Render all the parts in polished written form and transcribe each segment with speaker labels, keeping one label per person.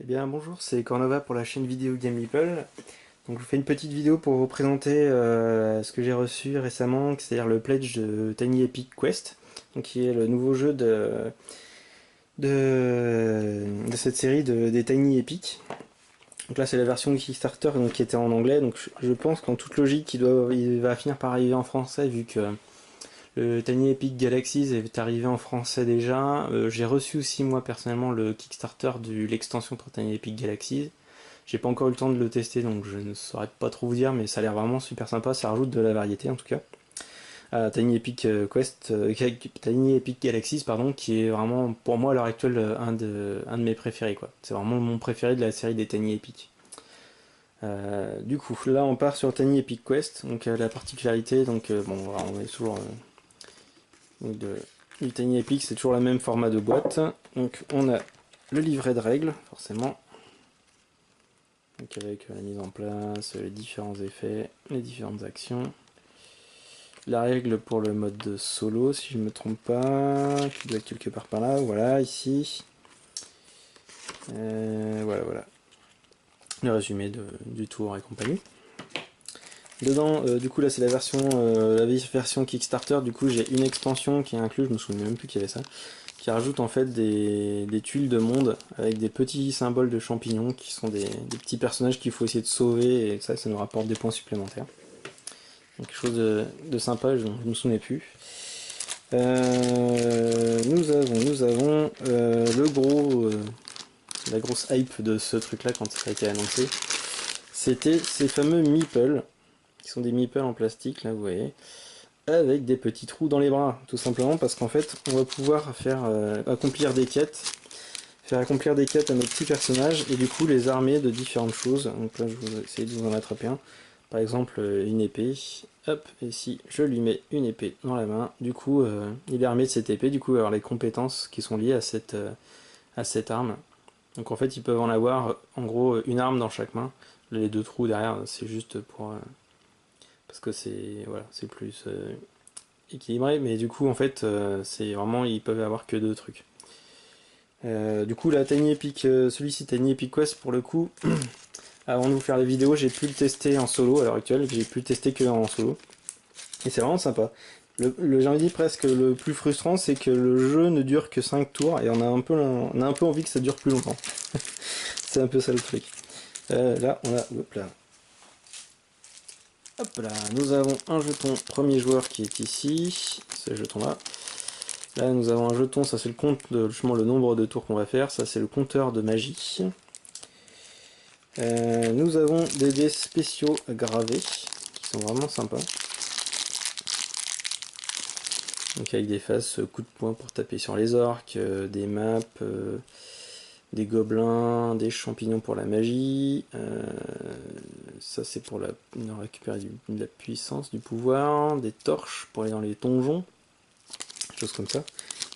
Speaker 1: Eh bien bonjour, c'est Cornova pour la chaîne vidéo Game Meeple. Donc je vous fais une petite vidéo pour vous présenter ce que j'ai reçu récemment, c'est-à-dire le pledge de Tiny Epic Quest, donc qui est le nouveau jeu de cette série des Tiny Epic. Donc là c'est la version Kickstarter donc, qui était en anglais, donc je pense qu'en toute logique il va finir par arriver en français vu que le Tiny Epic Galaxies est arrivé en français déjà. J'ai reçu aussi moi personnellement le Kickstarter de l'extension pour Tiny Epic Galaxies. J'ai pas encore eu le temps de le tester donc je ne saurais pas trop vous dire, mais ça a l'air vraiment super sympa, ça rajoute de la variété en tout cas. Tiny Epic Tiny Epic Galaxies pardon, qui est vraiment pour moi à l'heure actuelle un de mes préférés quoi. C'est vraiment mon préféré de la série des Tiny Epic. Du coup là on part sur Tiny Epic Quest, donc la particularité bon voilà, on est toujours du Tiny Epic, c'est toujours le même format de boîte. Donc on a le livret de règles forcément. Donc avec la mise en place, les différents effets, les différentes actions. La règle pour le mode solo, si je ne me trompe pas, qui doit être quelque part par là, voilà, ici. Voilà. Le résumé du tour et compagnie. Dedans, du coup là c'est la version Kickstarter, du coup j'ai une expansion qui est incluse, je me souviens même plus qu'il y avait ça, qui rajoute en fait des tuiles de monde avec des petits symboles de champignons qui sont des petits personnages qu'il faut essayer de sauver et ça nous rapporte des points supplémentaires. Donc, quelque chose de sympa, je ne me souvenais plus. Nous avons la grosse hype de ce truc là quand ça a été annoncé. C'était ces fameux meeples, qui sont des meeples en plastique, là vous voyez, avec des petits trous dans les bras, tout simplement parce qu'en fait on va pouvoir accomplir des quêtes, faire accomplir des quêtes à nos petits personnages et du coup les armer de différentes choses. Donc là je vais essayer de vous en attraper un. Par exemple une épée, hop, et si je lui mets une épée dans la main, du coup il est armé de cette épée, du coup il va avoir les compétences qui sont liées à cette arme. Donc en fait ils peuvent en avoir en gros une arme dans chaque main, les deux trous derrière c'est juste pour... parce que c'est voilà, c'est plus équilibré, mais du coup en fait c'est vraiment ils peuvent avoir que deux trucs. Du coup la Tiny Epic, celui-ci Tiny Epic Quest pour le coup, avant de vous faire la vidéo j'ai pu le tester en solo à l'heure actuelle, j'ai pu le tester que en solo, et c'est vraiment sympa. J'ai envie de dire presque le plus frustrant c'est que le jeu ne dure que 5 tours et on a un peu envie que ça dure plus longtemps. C'est un peu ça le truc. Là on a, hop là, hop là, nous avons un jeton premier joueur qui est ici, ce jeton là. Là nous avons un jeton, ça c'est le compte de justement le nombre de tours qu'on va faire, ça c'est le compteur de magie. Nous avons des dés spéciaux gravés, qui sont vraiment sympas. Donc avec des faces coup de poing pour taper sur les orques, des maps, des gobelins, des champignons pour la magie. Ça c'est pour récupérer de la puissance, du pouvoir, des torches pour aller dans les donjons, choses comme ça.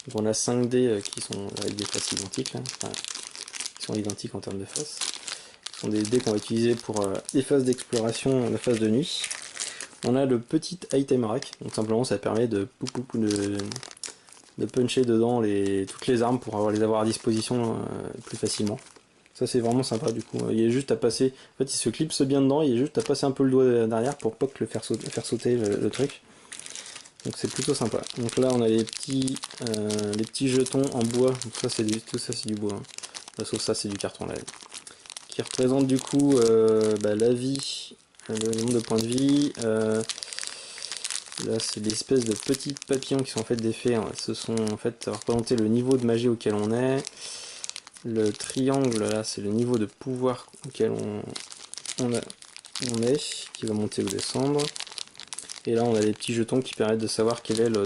Speaker 1: Donc on a 5 dés qui sont avec des faces identiques, là. Enfin, qui sont identiques en termes de faces. Ce sont des dés qu'on va utiliser pour les phases d'exploration, la phase de nuit. On a le petit item rack, donc simplement ça permet de puncher dedans toutes les armes pour les avoir à disposition plus facilement. Ça c'est vraiment sympa du coup. Il y a juste à passer, en fait il se clipse bien dedans, il y a juste à passer un peu le doigt derrière pour pas que faire sauter le truc. Donc c'est plutôt sympa. Donc là on a les petits jetons en bois, donc tout ça c'est du bois. Hein. Sauf ça c'est du carton là. Qui représente du coup la vie, le nombre de points de vie. Là c'est des espèces de petits papillons qui sont en fait des fées. Hein. Ce sont en fait représenter le niveau de magie auquel on est. Le triangle là c'est le niveau de pouvoir auquel on est, qui va monter ou descendre. Et là on a les petits jetons qui permettent de savoir quel est nos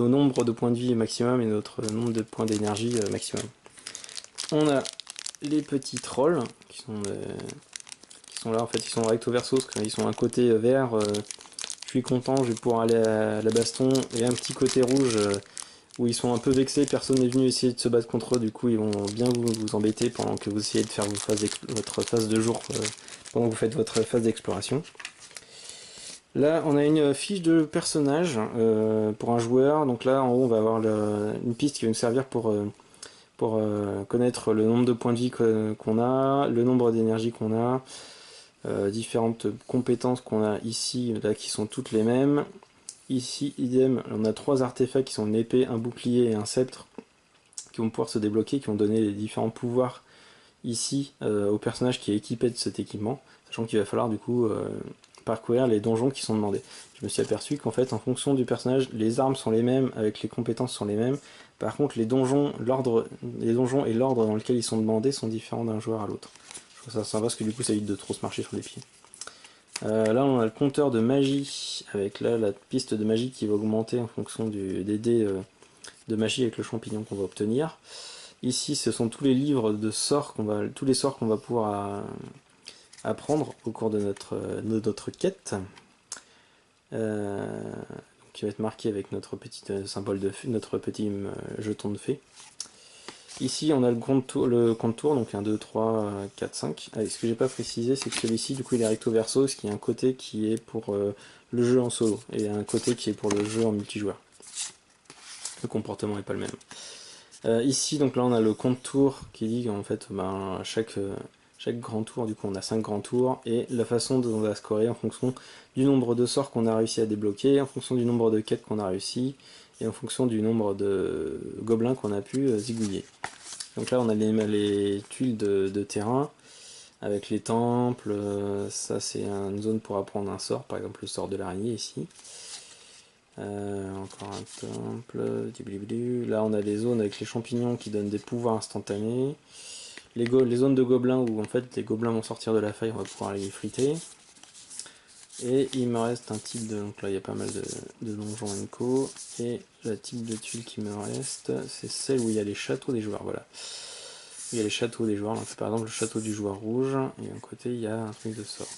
Speaker 1: nombres de points de vie maximum et notre nombre de points d'énergie maximum. On a les petits trolls qui sont là, en fait ils sont recto verso, parce qu'ils sont un côté vert, je suis content, je vais pouvoir aller à la baston, et un petit côté rouge où ils sont un peu vexés, personne n'est venu essayer de se battre contre eux, du coup ils vont bien vous embêter pendant que vous essayez de faire votre phase de jour, pendant que vous faites votre phase d'exploration. Là on a une fiche de personnage pour un joueur, donc là en haut on va avoir une piste qui va nous servir pour pour connaître le nombre de points de vie qu'on a, le nombre d'énergie qu'on a, différentes compétences qu'on a ici, là qui sont toutes les mêmes. Ici, idem, on a 3 artefacts qui sont une épée, un bouclier et un sceptre qui vont pouvoir se débloquer, qui vont donner les différents pouvoirs ici au personnage qui est équipé de cet équipement, sachant qu'il va falloir du coup parcourir les donjons qui sont demandés. Je me suis aperçu qu'en fait en fonction du personnage, les armes sont les mêmes, avec les compétences sont les mêmes, par contre les donjons et l'ordre dans lequel ils sont demandés sont différents d'un joueur à l'autre. Je trouve ça sympa parce que du coup ça évite de trop se marcher sur les pieds. Là on a le compteur de magie, avec là la piste de magie qui va augmenter en fonction des dés de magie avec le champignon qu'on va obtenir. Ici, ce sont tous les livres de sorts tous les sorts qu'on va pouvoir apprendre au cours de notre quête, qui va être marqué avec notre petit symbole de fée, notre petit jeton de fée. Ici, on a le contour, donc 1, 2, 3, 4, 5. Allez, ce que j'ai pas précisé, c'est que celui-ci, du coup, il est recto verso, ce qui est un côté qui est pour le jeu en solo, et un côté qui est pour le jeu en multijoueur. Le comportement n'est pas le même. Ici, donc là, on a le contour qui dit qu'en fait, chaque grand tour, du coup, on a 5 grands tours, et la façon dont on va scorer en fonction du nombre de sorts qu'on a réussi à débloquer, en fonction du nombre de quêtes qu'on a réussi, et en fonction du nombre de gobelins qu'on a pu zigouiller. Donc là, on a les tuiles de terrain, avec les temples, ça c'est une zone pour apprendre un sort, par exemple le sort de l'araignée ici. Encore un temple, là on a les zones avec les champignons qui donnent des pouvoirs instantanés, les zones de gobelins où en fait les gobelins vont sortir de la faille, on va pouvoir les friter. Et il me reste un type de... donc là il y a pas mal de donjons co, et la type de tuile qui me reste, c'est celle où il y a les châteaux des joueurs, voilà. Il y a les châteaux des joueurs, donc par exemple le château du joueur rouge, et à côté il y a un truc de sort.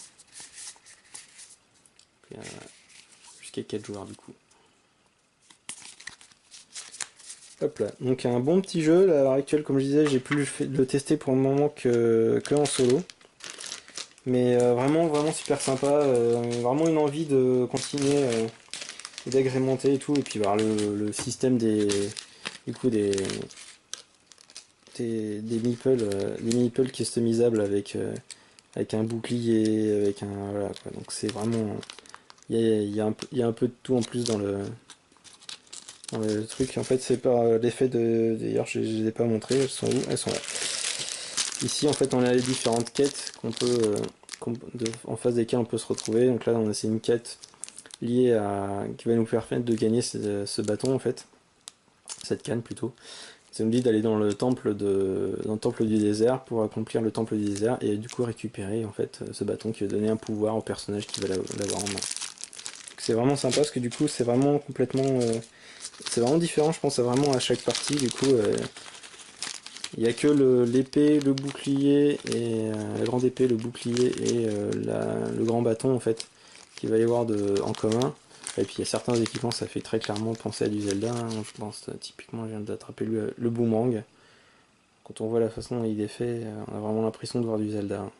Speaker 1: Jusqu'à 4 joueurs du coup. Hop là, donc un bon petit jeu, à l'heure actuelle comme je disais, j'ai pu le tester pour le moment que en solo. Mais vraiment super sympa, vraiment une envie de continuer et d'agrémenter et tout, et puis le système du coup des meeples customisables avec un bouclier, avec un voilà quoi. Donc c'est vraiment il y a un peu de tout en plus dans le truc. En fait c'est par l'effet d'ailleurs je les ai pas montrées, elles sont où? Elles sont là. Ici en fait on a les différentes quêtes qu'on peut en face desquelles on peut se retrouver. Donc là c'est une quête liée qui va nous permettre de gagner ce bâton en fait, cette canne plutôt. Ça nous dit d'aller dans le temple du désert pour accomplir le temple du désert et du coup récupérer en fait ce bâton qui va donner un pouvoir au personnage qui va l'avoir en main. C'est vraiment sympa parce que du coup c'est vraiment complètement c'est vraiment différent, je pense, vraiment à chaque partie. Du coup il n'y a que l'épée, le bouclier et la grande épée, le bouclier et le grand bâton en fait qu'il va y avoir en commun. Et puis il y a certains équipements, ça fait très clairement penser à du Zelda. Hein. Je pense typiquement, je viens d'attraper le boomerang. Quand on voit la façon dont il est fait, on a vraiment l'impression de voir du Zelda.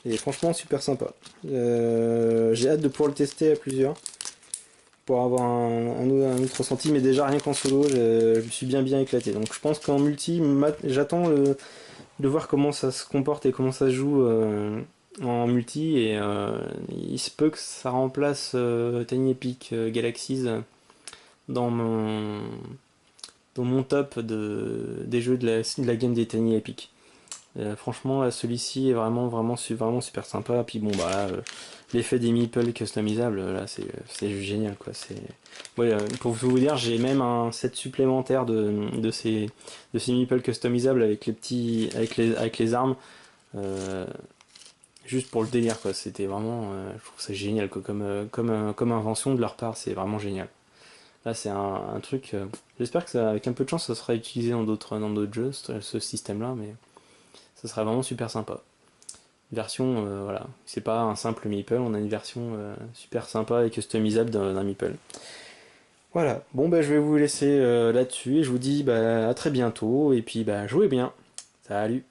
Speaker 1: Et franchement super sympa. J'ai hâte de pouvoir le tester à plusieurs pour avoir un autre ressenti, mais déjà rien qu'en solo, je me suis bien éclaté. Donc je pense qu'en multi, j'attends de voir comment ça se comporte et comment ça se joue en multi, et il se peut que ça remplace Tiny Epic Galaxies dans mon top des jeux de la game des Tiny Epic. Franchement, celui-ci est vraiment super sympa. Puis bon, bah là, l'effet des meeples customisables, là, c'est juste génial, quoi. Ouais, pour vous dire, j'ai même un set supplémentaire de ces meeples customisables avec avec les armes, juste pour le délire, quoi. C'était vraiment, je trouve ça génial, quoi. Comme invention de leur part, c'est vraiment génial. Là, c'est un truc. J'espère que avec un peu de chance, ça sera utilisé dans d'autres jeux, ce système-là, mais ça serait vraiment super sympa. Version, voilà, c'est pas un simple meeple, on a une version super sympa et customisable d'un meeple. Voilà, bon bah je vais vous laisser là-dessus et je vous dis bah à très bientôt et puis bah jouez bien. Salut.